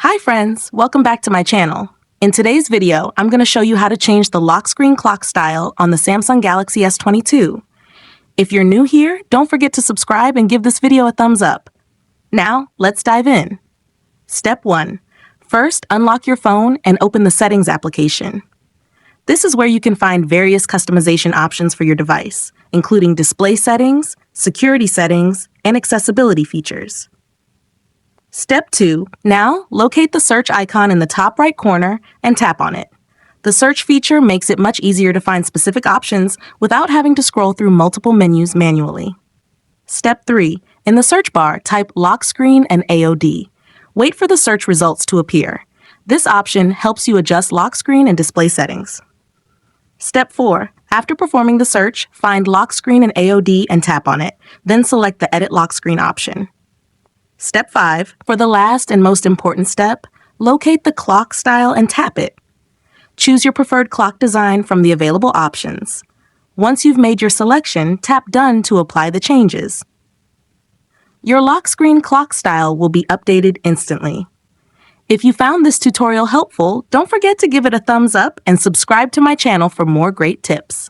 Hi friends, welcome back to my channel. In today's video, I'm going to show you how to change the lock screen clock style on the Samsung Galaxy S22. If you're new here, don't forget to subscribe and give this video a thumbs up. Now, let's dive in. Step 1. First, unlock your phone and open the Settings application. This is where you can find various customization options for your device, including display settings, security settings, and accessibility features. Step 2. Now, locate the search icon in the top right corner and tap on it. The search feature makes it much easier to find specific options without having to scroll through multiple menus manually. Step 3. In the search bar, type lock screen and AOD. Wait for the search results to appear. This option helps you adjust lock screen and display settings. Step 4. After performing the search, find lock screen and AOD and tap on it, then select the Edit Lock Screen option. Step 5. For the last and most important step, locate the clock style and tap it. Choose your preferred clock design from the available options. Once you've made your selection, tap Done to apply the changes. Your lock screen clock style will be updated instantly. If you found this tutorial helpful, don't forget to give it a thumbs up and subscribe to my channel for more great tips.